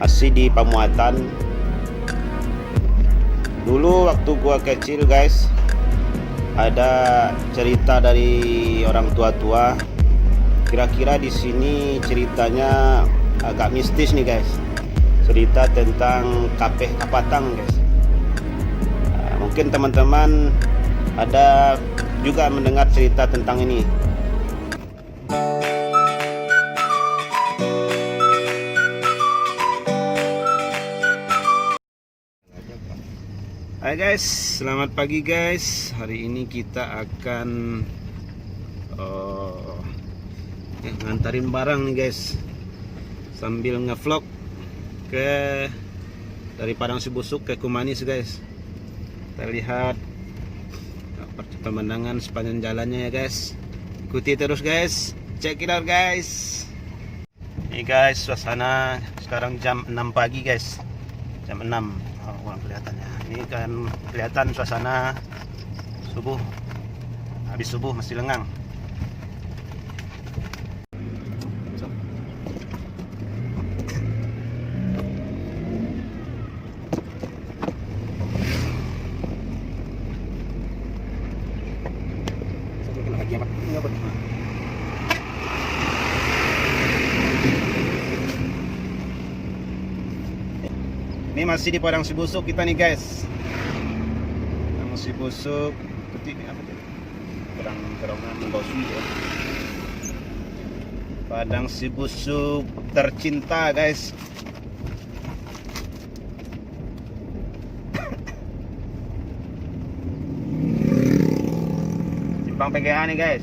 masih di Pamuatan. Dulu waktu gua kecil guys, ada cerita dari orang tua-tua. Kira-kira di sini ceritanya agak mistis nih guys. Cerita tentang Kapeh Kapatang guys. Mungkin teman-teman ada juga mendengar cerita tentang ini. Hai guys, selamat pagi guys. Hari ini kita akan ngantarin barang nih guys, sambil ngevlog dari Padang Sibusuk ke Kumanis guys. Kita lihat pemandangan sepanjang jalannya ya guys. Ikuti terus guys, check it out guys. Ini guys, suasana sekarang jam 6 pagi guys, jam 6. Kurang kelihatannya. Ini kan kelihatan suasana subuh. Habis subuh masih lengang. Ini masih di Padang Sibusuk kita nih guys. Padang Sibusuk, ini apa tuh? Terowongan Bausu ya. Padang Sibusuk tercinta guys. Simpang PGA nih guys.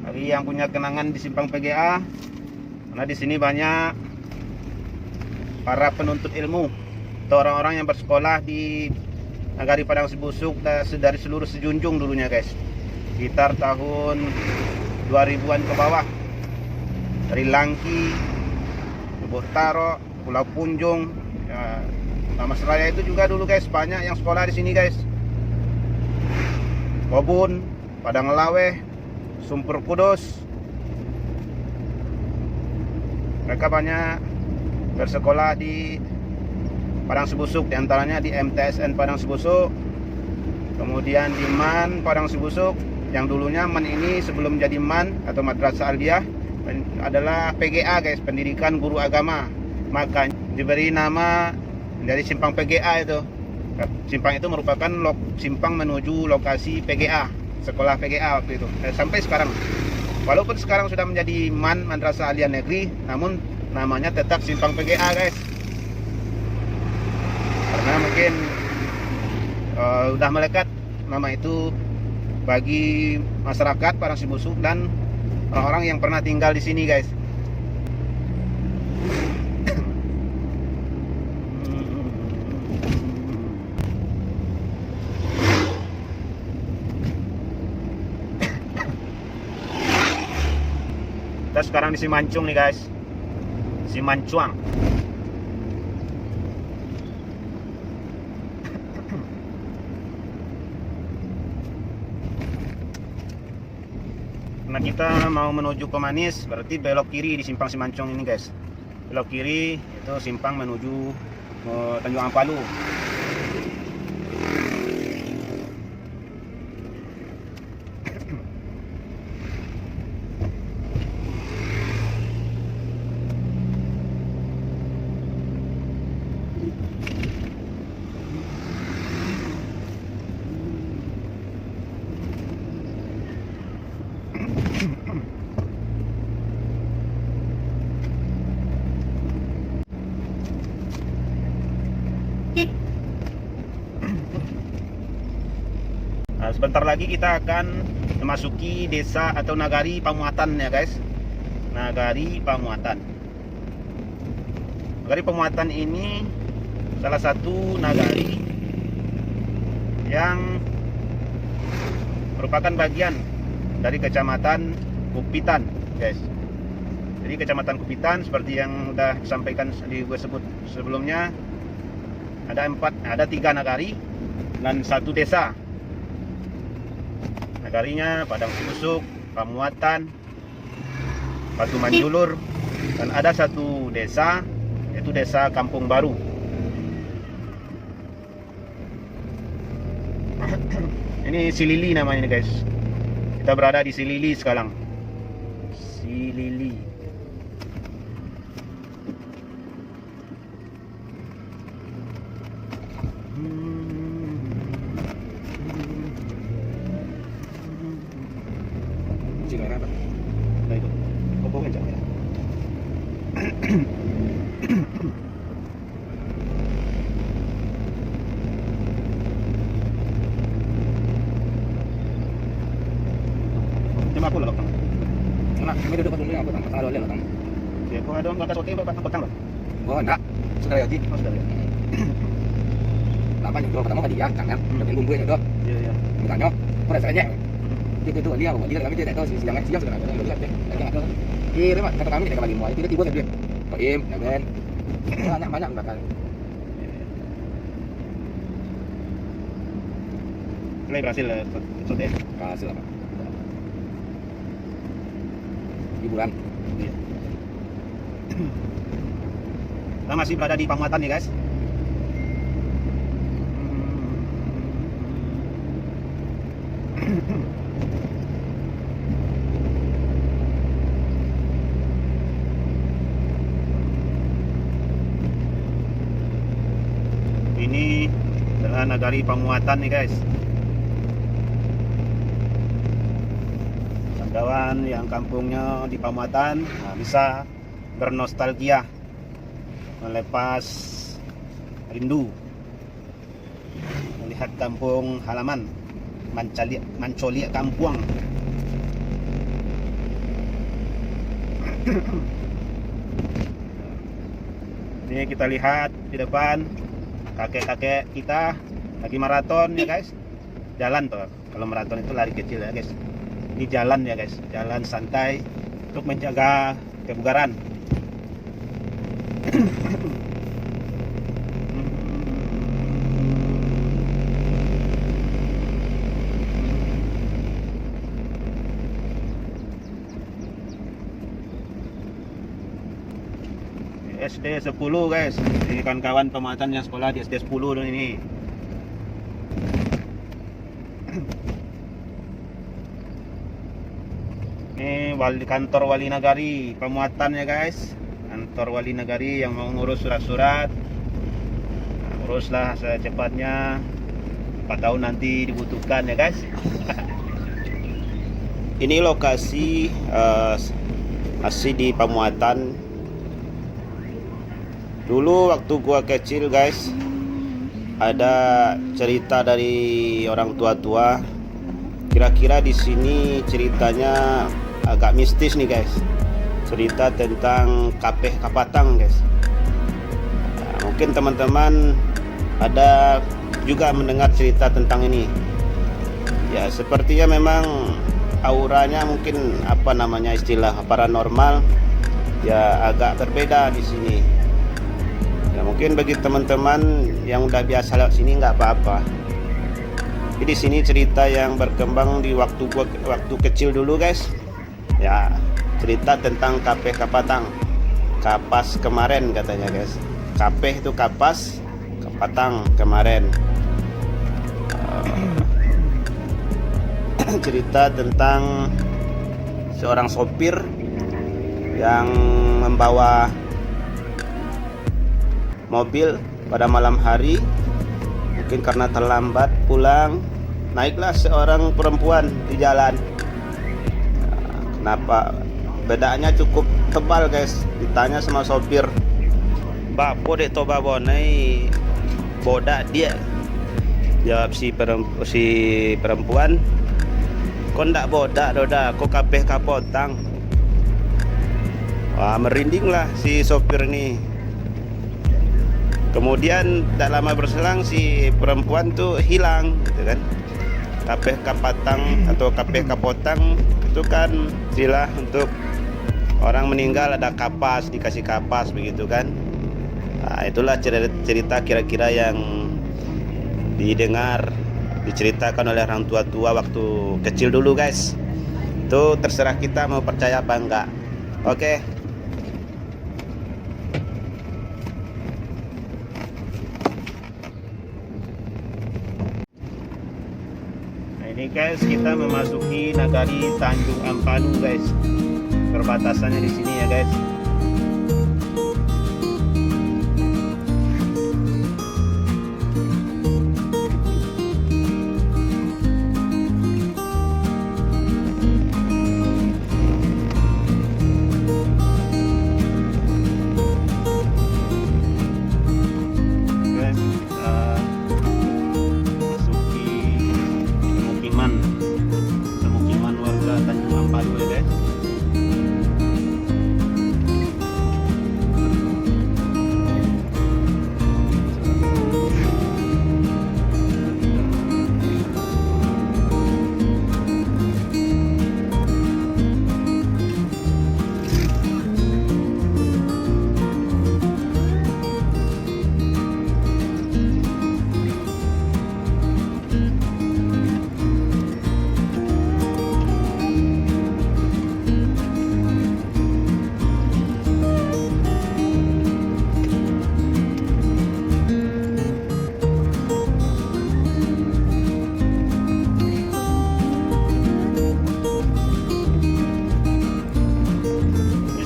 Bagi yang punya kenangan di Simpang PGA, karena di sini banyak para penuntut ilmu atau orang-orang yang bersekolah di Nagari Padang Sibusuk dari seluruh sejunjung dulunya guys, sekitar tahun 2000-an ke bawah, dari Langki, Lubuk Taro, Pulau Punjung ya, Nama Seraya itu juga dulu guys, banyak yang sekolah di sini guys. Kobun, Padang Laweh, Sumpur Kudus, mereka banyak bersekolah di Padang Sibusuk, diantaranya di MTSN Padang Sibusuk, kemudian di MAN Padang Sibusuk, yang dulunya MAN ini sebelum jadi MAN atau Madrasah Aliyah adalah PGA guys, pendidikan guru agama, maka diberi nama dari Simpang PGA itu. Simpang itu merupakan simpang menuju lokasi PGA, sekolah PGA waktu itu, sampai sekarang. Walaupun sekarang sudah menjadi MAN Madrasah Aliyah Negeri, namun namanya tetap Simpang PGA guys. Karena mungkin udah melekat nama itu bagi masyarakat Padang Sibusuk dan orang-orang yang pernah tinggal di sini guys. Kita sekarang di Simancung nih guys, Simancuang. Nah, kita mau menuju Kumanis, berarti belok kiri di Simpang Simancung ini guys. Belok kiri itu simpang menuju Tanjung Ampalu. Nah, sebentar lagi kita akan memasuki desa atau Nagari Pamuatan ya guys. Nagari Pamuatan. Nagari Pamuatan ini salah satu nagari yang merupakan bagian dari Kecamatan Kupitan guys. Jadi Kecamatan Kupitan seperti yang sudah disampaikan gue sebut sebelumnya, ada 3 nagari dan 1 desa. Nagarinya Padang Sibusuk, Pamuatan, Batu Manjulur, dan ada 1 desa yaitu Desa Kampung Baru. Ini Silili namanya nih guys. Kita berada di Silili sekarang. Silili. Nah itu, kopongnya jangan ya. Cuma aku lah bang. Enak, kami duduk dulu apa tang? Kalau lele tang. Ya, kau ada nggak kasih hotel petang loh. Oh, enggak. Sudah ya, Ji. Oh, sudah ya. Lama juga pertama tadi ya, kan? Udah bumbunya juga. Iya iya. Ditanya, pada saatnya. Dia kami tidak tahu siang sudah ada lagi ada. Iya, mak kata kami tidak lagi mulai. Tiba-tiba dia. Toim, ya kan. Banyak bahkan. Mulai berhasil hotel. Hasil apa? Hiburan. Iya. Kita masih berada di Pamuatan nih guys. Ini adalah nagari Pamuatan nih guys. Kawan yang kampungnya di Pamuatan bisa bernostalgia, melepas rindu, melihat kampung halaman, Mancolia Kampuang. Ini kita lihat di depan kakek-kakek kita lagi maraton ya guys. Jalan tuh, kalau maraton itu lari kecil ya guys. Ini jalan ya guys, jalan santai untuk menjaga kebugaran. SD 10 guys, ini kawan-kawan Pamuatan yang sekolah di SD 10 ini. Ini kantor wali nagari Pamuatan ya guys, kantor wali nagari yang mau ngurus surat-surat, uruslah secepatnya, 4 tahun nanti dibutuhkan ya guys. Ini lokasi masih di Pamuatan. Dulu waktu gua kecil guys, ada cerita dari orang tua-tua. Kira-kira di sini ceritanya agak mistis nih guys. Cerita tentang Kapeh Kapatang guys. Nah, mungkin teman-teman ada juga mendengar cerita tentang ini. Ya sepertinya memang auranya mungkin apa namanya istilah paranormal ya agak berbeda di sini. Ya mungkin bagi teman-teman yang udah biasa lewat sini nggak apa-apa. Jadi di sini cerita yang berkembang di waktu kecil dulu guys. Ya cerita tentang Kapeh Kapatang, kapas kemarin katanya guys. Kapeh itu kapas, Kapatang kemarin. Cerita tentang seorang sopir yang membawa mobil pada malam hari, mungkin karena terlambat pulang, naiklah seorang perempuan di jalan. Kenapa bedanya cukup tebal guys? Ditanya sama sopir, "Mbak, podek toba bonai bodak dia?" Jawab si perempuan, "Kau ndak bodak doda, kau Kapeh Kapotang." Wah, merinding lah si sopir nih. Kemudian tak lama berselang si perempuan tuh hilang gitu kan. Kapeh Kapatang atau Kapeh Kapotang itu kan istilah untuk orang meninggal, ada kapas, dikasih kapas begitu kan. Nah, itulah cerita kira-kira yang didengar, diceritakan oleh orang tua-tua waktu kecil dulu guys. Itu terserah kita mau percaya apa enggak. Oke. Ini guys, kita memasuki Nagari Tanjung Ampadu guys. Perbatasannya di sini ya guys. Guys, kita masuki pemukiman warga Tanjung Ampadu ya guys.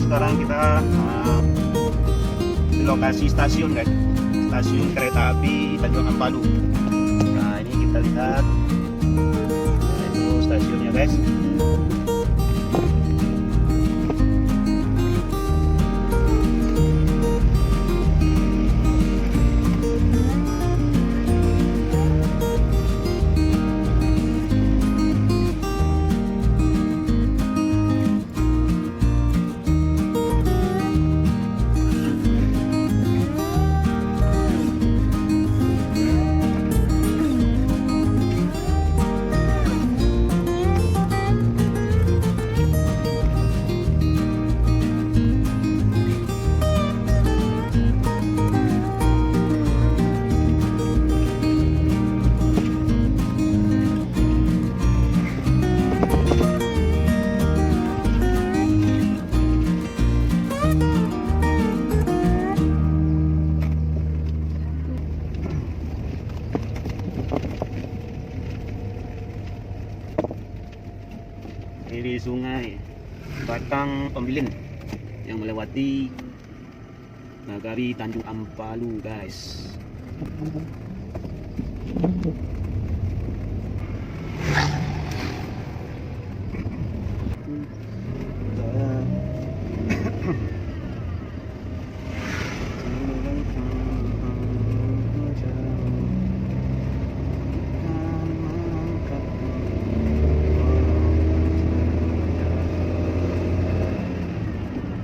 Sekarang kita di lokasi stasiun guys, stasiun kereta api Tanjung Ampadu. Nah ini kita lihat, nah, itu stasiunnya guys. Ini di sungai Batang Pembilin yang melewati Nagari Tanjung Ampadu guys.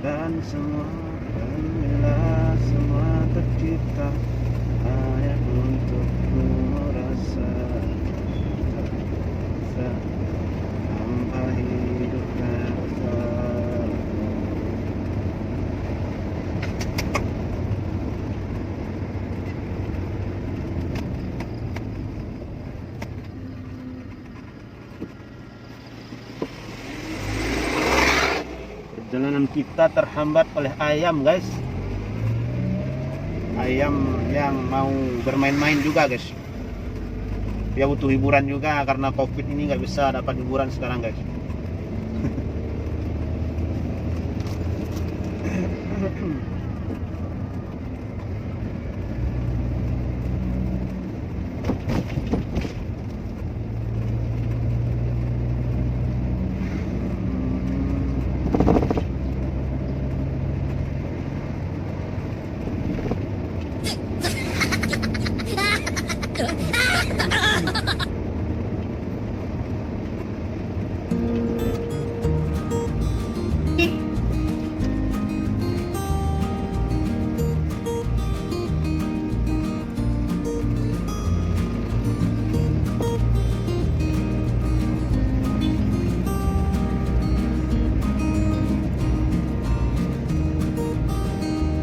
Dan semua bila semua tercipta hanya untukmu rasa tanpa hidup kata. Perjalanan kita terhambat oleh ayam guys. Ayam yang mau bermain-main juga guys. Dia butuh hiburan juga karena COVID ini nggak bisa dapat hiburan sekarang guys.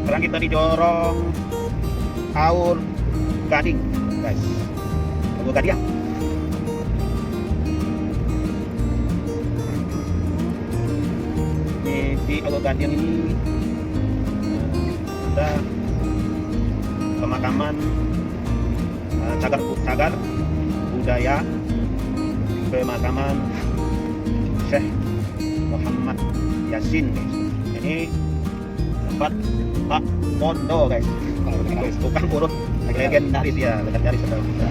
Sekarang kita didorong Aur Gading guys, Aur Gading. Ini di Aur Gading ini ada pemakaman cagar budaya pemakaman Syekh Muhammad Yasin guys. Ini tempat Pak Mondo guys. Tukang urut legendaris ya, legendaris setahu kita.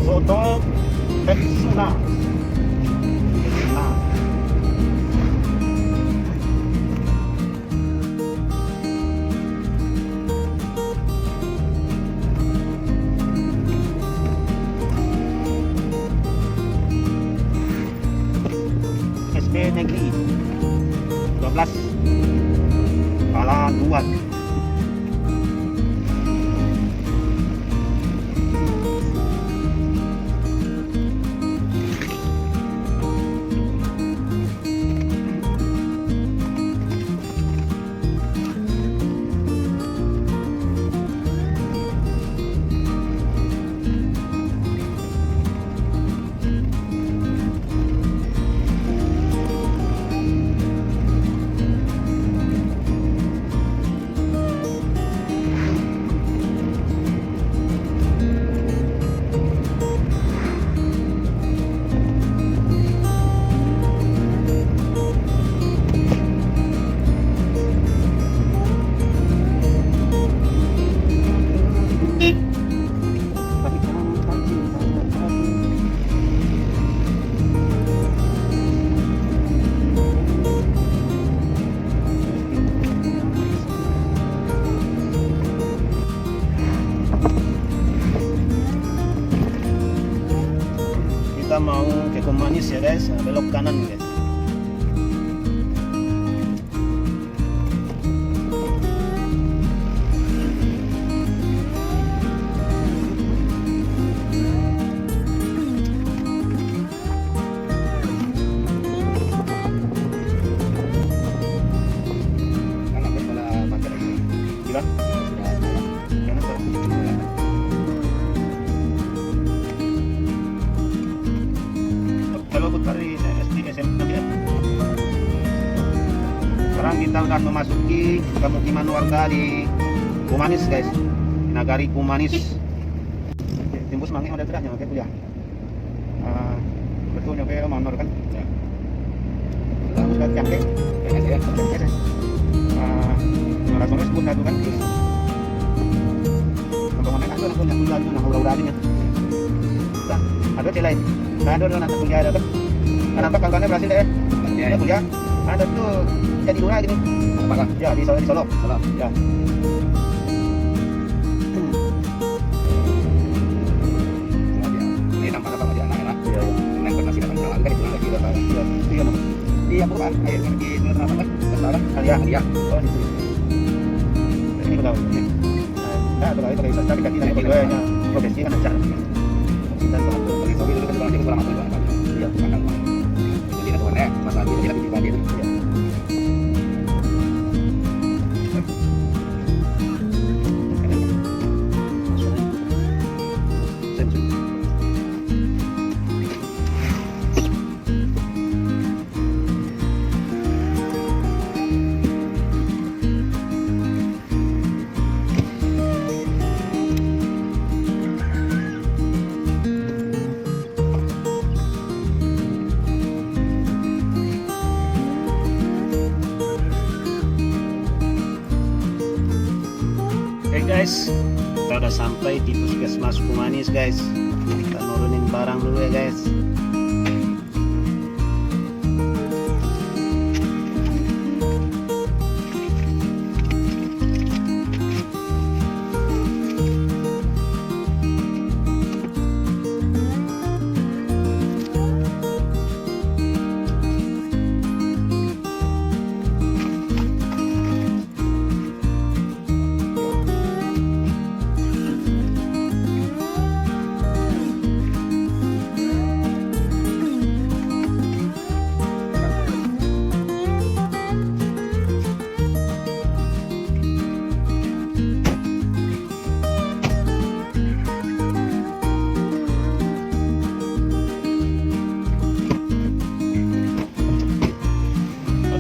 Soto Texuna. SD Negeri 12 Paladuan. Kita mau ke Kumanis ya guys, belok kanan guys. Sekarang kita udah memasuki pemukiman warga di Kumanis guys, Nagari Kumanis. Timbus mangi ada terahnya oke kuliah. Betul nyampe manor kan? Ya. Sudah nyampe. Ya. Langsung sebut satu kan. Pembangunan itu langsung kuliah itu nah udah-udahnya. Ada lain. Ada anak kuliah ada kan. Nampak kawan-kawannya berhasil deh. Ya kuliah. Ada tuh jadi lurah gini. Apakah? Ya di Solo. Solo. Ya. Ini nampak apa dia anak-anak? Iya. Yang pernah sih datang kan itu lagi udah tahu. Iya. Iya nampak. Di yang perubahan air yang di mana apa kan? Salah. Alia. Oh di sini. Ini kita tahu. Nah, itu pakai tapi ganti dari keduanya profesi kan aja. Cinta itu aku bagi sobi dulu kan kalau kurang aku juga. Iya, makan uang. Jadi itu warnanya masalah dia jadi lebih tadi itu. Iya. Oke guys, kita udah sampai di Puskesmas Kumanis guys. Kita nurunin barang dulu ya guys.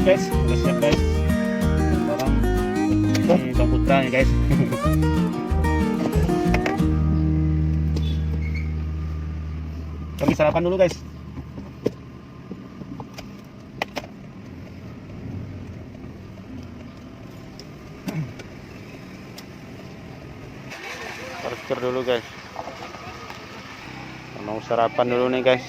Guys, udah siap guys. Barang ini Bang Putra nih guys. Kami sarapan dulu guys. Parkir dulu guys. Mau sarapan dulu nih guys.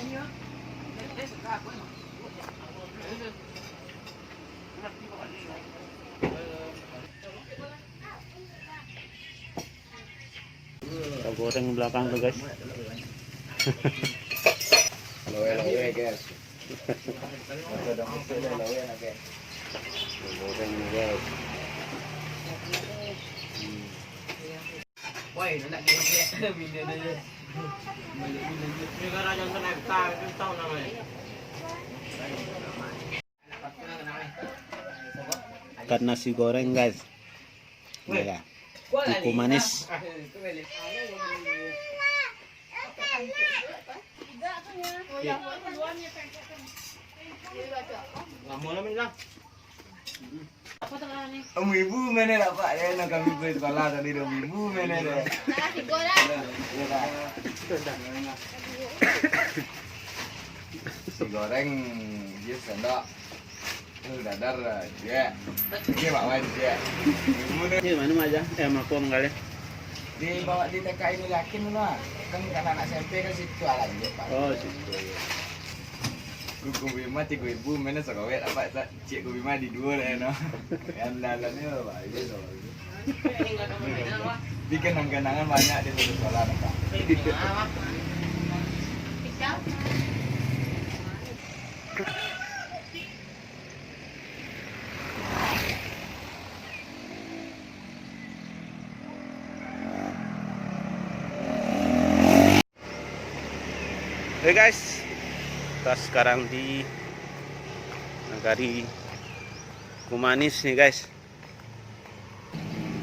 Kita goreng belakang tuh guys. Loe guys. Ada mesin loe na guys. Goreng nih guys. Woi, nak dia video dia. Negara yang kena tar itu tahu namanya. Ikan nasi goreng guys. Ya. Tipu manis. Ibu mana lah Pak? Ya nak kami pergi sekolah tadi ibu mana deh. Nasi goreng. Nasi goreng dia sendok. Itu dadar dia. Ini Pak Wan dia. Ibu deh. Ini mana aja? Makom kali. Dibawa di TK ini yakin lah. Kan anak SMP kan situ aja Pak. Oh, situ. Kuku Bima tiga ibu mana sekawet apa cik Kuku Bima di dua lah no. Yang dalamnya Pak itu so. Bikin kenangan banyak di sekolah Pak. Oke guys, kita sekarang di Nagari Kumanis nih guys.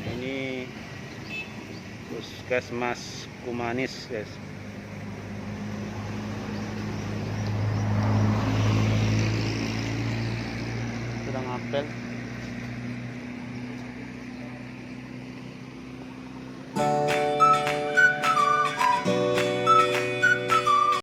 Ini Puskesmas Kumanis guys. Sedang apel.